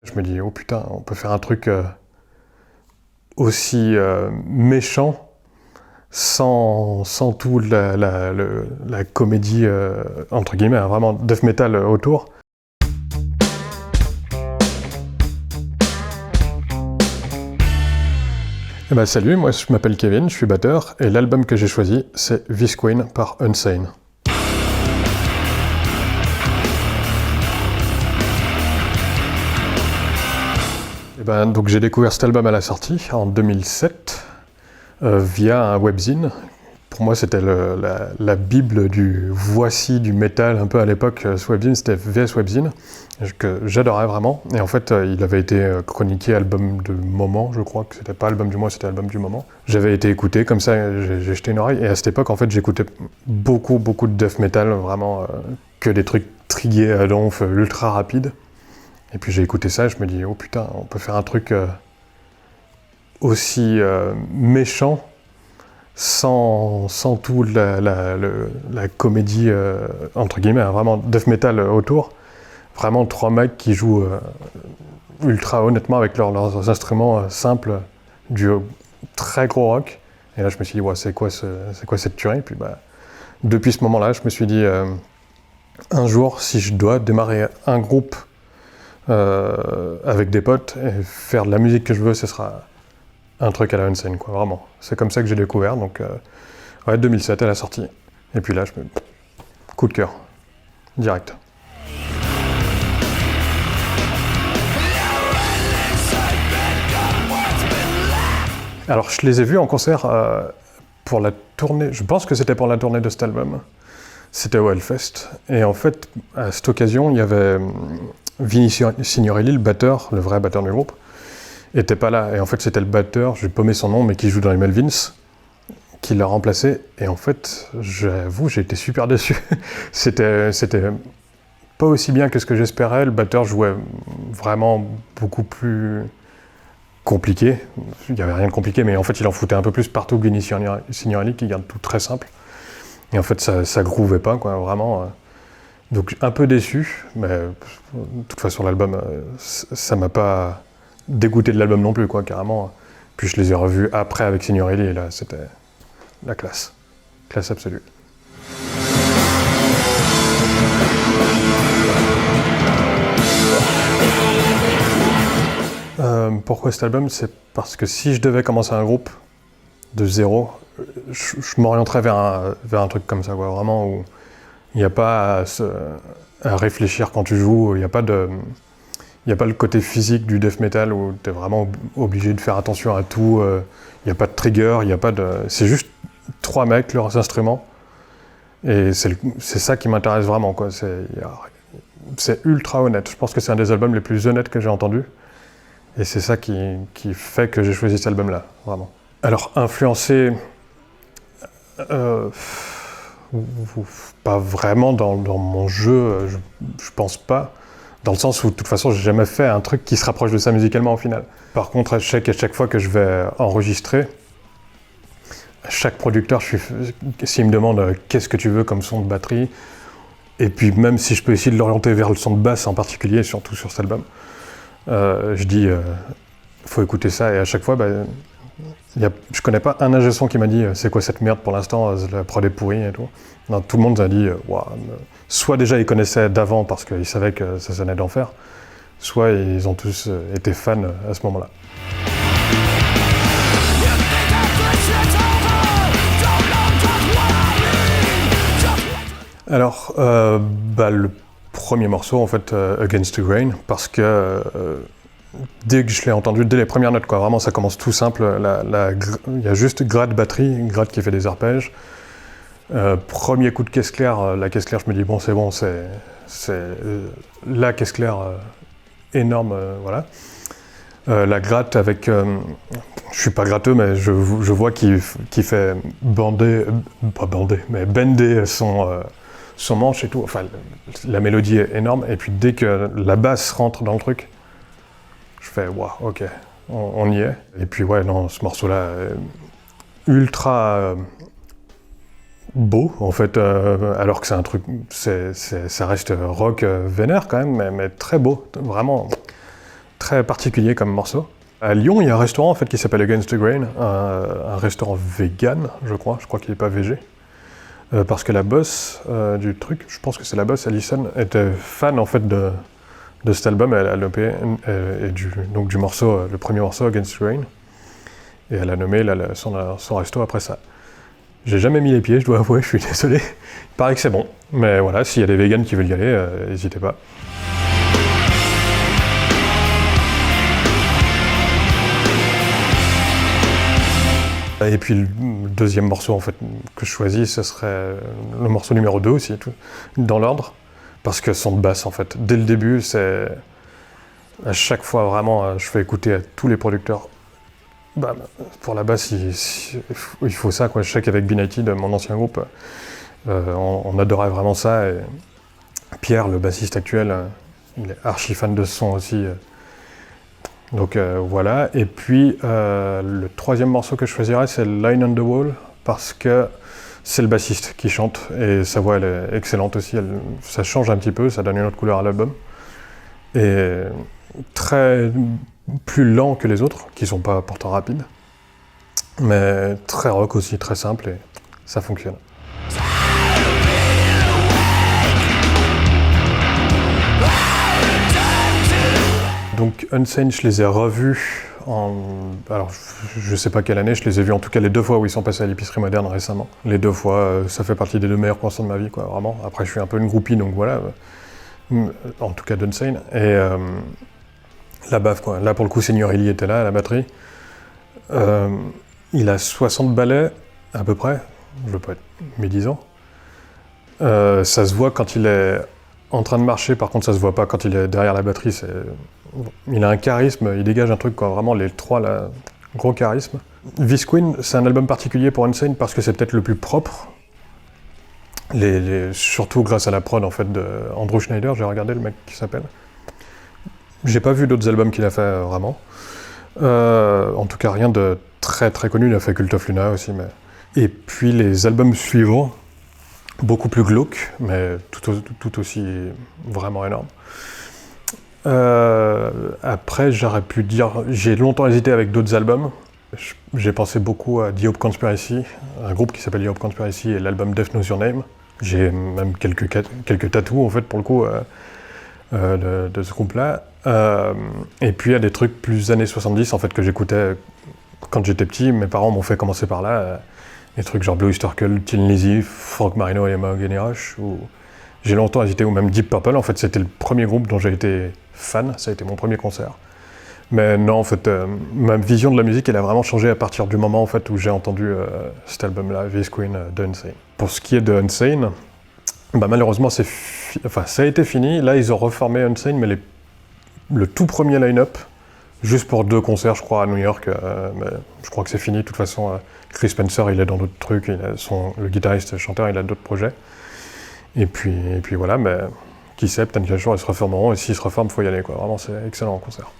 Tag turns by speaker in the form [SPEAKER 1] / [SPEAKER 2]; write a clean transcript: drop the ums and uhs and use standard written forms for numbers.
[SPEAKER 1] Je me dis, oh putain, on peut faire un truc aussi méchant sans tout la comédie, entre guillemets, hein, vraiment death metal autour. Eh ben, salut, moi je m'appelle Kevin, je suis batteur, et l'album que j'ai choisi, c'est Visqueen par Unsane. Et ben, donc j'ai découvert cet album à la sortie, en 2007, via un webzine. Pour moi, c'était la bible du voici du métal, un peu à l'époque. Ce webzine, c'était VS Webzine, que j'adorais vraiment. Et en fait, il avait été chroniqué album du moment, je crois que c'était pas album du mois, c'était album du moment. J'avais été écouté, comme ça, j'ai jeté une oreille. Et à cette époque, en fait, j'écoutais beaucoup de death metal, vraiment que des trucs trigués à donf, ultra rapides. Et puis j'ai écouté ça, et je me dis, oh putain, on peut faire un truc aussi méchant, sans tout la comédie, entre guillemets, hein, vraiment death metal autour. Vraiment trois mecs qui jouent ultra honnêtement avec leurs instruments simples, du très gros rock. Et là je me suis dit, ouais, c'est quoi cette tuerie? Puis bah, depuis ce moment-là, je me suis dit, un jour, si je dois démarrer un groupe avec des potes et faire de la musique que je veux, ce sera un truc à la Unsane, quoi, vraiment. C'est comme ça que j'ai découvert, donc ouais, 2007 à la sortie. Et puis là, coup de cœur, direct. Alors je les ai vus en concert pour la tournée, je pense que c'était pour la tournée de cet album. C'était au Hellfest. Et en fait, à cette occasion, il y avait Vinny Signorelli, le batteur, le vrai batteur du groupe, était pas là. Et en fait, c'était le batteur, j'ai paumé son nom, mais qui joue dans les Melvins, qui l'a remplacé. Et en fait, j'avoue, j'ai été super déçu. C'était pas aussi bien que ce que j'espérais. Le batteur jouait vraiment beaucoup plus compliqué. Il n'y avait rien de compliqué, mais en fait, il en foutait un peu plus partout que Vinny Signorelli, qui garde tout très simple. Et en fait, ça grouvait pas, quoi, vraiment. Donc, un peu déçu, mais de toute façon, l'album, ça m'a pas dégoûté de l'album non plus, quoi, carrément. Puis je les ai revus après avec Signorelli, et là, c'était la classe. Classe absolue. Pourquoi cet album? C'est parce que si je devais commencer un groupe de zéro, je m'orienterais vers un truc comme ça, quoi, vraiment, où il n'y a pas à réfléchir quand tu joues, il n'y a pas le côté physique du death metal où tu es vraiment obligé de faire attention à tout, il n'y a pas de trigger, il n'y a pas de... C'est juste trois mecs, leurs instruments, et c'est ça qui m'intéresse vraiment, quoi. C'est ultra honnête. Je pense que c'est un des albums les plus honnêtes que j'ai entendus, et c'est ça qui fait que j'ai choisi cet album-là, vraiment. Alors, influencé... pas vraiment dans mon jeu, je pense pas, dans le sens où de toute façon j'ai jamais fait un truc qui se rapproche de ça musicalement au final. Par contre, à chaque fois que je vais enregistrer, chaque producteur, s'il me demande qu'est-ce que tu veux comme son de batterie, et puis même si je peux essayer de l'orienter vers le son de basse en particulier, surtout sur cet album, je dis faut écouter ça, et à chaque fois je connais pas un ingé son qui m'a dit c'est quoi cette merde pour l'instant, la prod est pourrie et tout. Non, tout le monde a dit wow. Soit déjà ils connaissaient d'avant parce qu'ils savaient que ça sonnait d'enfer, soit ils ont tous été fans à ce moment-là. Alors, le premier morceau en fait, Against the Grain, parce que dès que je l'ai entendu, dès les premières notes, quoi, vraiment ça commence tout simple, il y a juste Grad batterie, Grad qui fait des arpèges. Premier coup de caisse claire, la caisse claire, je me dis bon, c'est la caisse claire énorme, voilà. La gratte avec, je suis pas gratteux, mais je vois qu'il fait bender son manche et tout. Enfin, la mélodie est énorme, et puis dès que la basse rentre dans le truc, je fais waouh, ok, on y est. Et puis ouais, non, ce morceau-là ultra beau en fait, alors que c'est un truc, ça reste rock vénère quand même, mais très beau, vraiment très particulier comme morceau. À Lyon, il y a un restaurant en fait qui s'appelle Against the Grain, un restaurant vegan, je crois qu'il n'est pas végé. Parce que la boss du truc, je pense que c'est la boss, Alison, était fan en fait de cet album, elle a nommé, et donc du morceau, le premier morceau, Against the Grain. Et elle a nommé son resto après ça. J'ai jamais mis les pieds, je dois avouer, je suis désolé. Il paraît que c'est bon, mais voilà, s'il y a des vegans qui veulent y aller, n'hésitez pas. Et puis le deuxième morceau en fait que je choisis, ce serait le morceau numéro 2 aussi, dans l'ordre, parce que son basse en fait, dès le début, c'est à chaque fois vraiment, je fais écouter à tous les producteurs. Bah, pour la basse, il faut ça quoi. Je sais qu'avec B-Nighted, mon ancien groupe, on adorait vraiment ça. Et Pierre, le bassiste actuel, il est archi fan de ce son aussi. Donc voilà, et puis le troisième morceau que je choisirais, c'est Line on the Wall, parce que c'est le bassiste qui chante, et sa voix elle est excellente aussi, ça change un petit peu, ça donne une autre couleur à l'album. Et plus lent que les autres, qui sont pas pourtant rapides, mais très rock aussi, très simple, et ça fonctionne. Donc Unsane, je les ai revus alors je sais pas quelle année, je les ai vus en tout cas les 2 fois où ils sont passés à l'épicerie moderne récemment. Les 2 fois, ça fait partie des 2 meilleurs concerts de ma vie, quoi, vraiment. Après je suis un peu une groupie, donc voilà, en tout cas d'Unsane. Et la baffe, quoi. Là pour le coup, Signorelli était là à la batterie. Il a 60 ballets, à peu près, je veux pas être médisant. Ça se voit quand il est en train de marcher, par contre ça se voit pas quand il est derrière la batterie. Il a un charisme, il dégage un truc, quoi, vraiment les 3 là, gros charisme. This Queen, c'est un album particulier pour Unsane parce que c'est peut-être le plus propre. Surtout grâce à la prod en fait de Andrew Schneider, j'ai regardé le mec qui s'appelle. J'ai pas vu d'autres albums qu'il a fait vraiment. En tout cas rien de très très connu, il a fait Cult of Luna aussi. Et puis les albums suivants, beaucoup plus glauques, mais tout aussi vraiment énorme. Après, j'aurais pu dire, j'ai longtemps hésité avec d'autres albums. J'ai pensé beaucoup à The Hope Conspiracy, un groupe qui s'appelle The Hope Conspiracy, et l'album Death Knows Your Name. J'ai même quelques tatous en fait pour le coup de ce groupe-là. Et puis il y a des trucs plus années 70 en fait que j'écoutais quand j'étais petit. Mes parents m'ont fait commencer par là. Des trucs genre Blue Oyster Cult, Tin Lizzy, Frank Marino et Mahogany Rush. J'ai longtemps hésité, ou même Deep Purple. En fait, c'était le premier groupe dont j'ai été fan. Ça a été mon premier concert. Mais non, en fait, ma vision de la musique, elle a vraiment changé à partir du moment en fait, où j'ai entendu cet album-là, This Queen de Unsane. Pour ce qui est de Unsane, bah, malheureusement, ça a été fini. Là, ils ont reformé Unsane, mais le tout premier line-up, juste pour 2 concerts, je crois, à New York. Mais je crois que c'est fini. De toute façon, Chris Spencer, il est dans d'autres trucs. Le guitariste, chanteur, il a d'autres projets. Et puis voilà, mais qui sait, peut-être qu'un jour ils se reformeront, et s'ils se reforment, il faut y aller, quoi. Vraiment, c'est excellent en concert.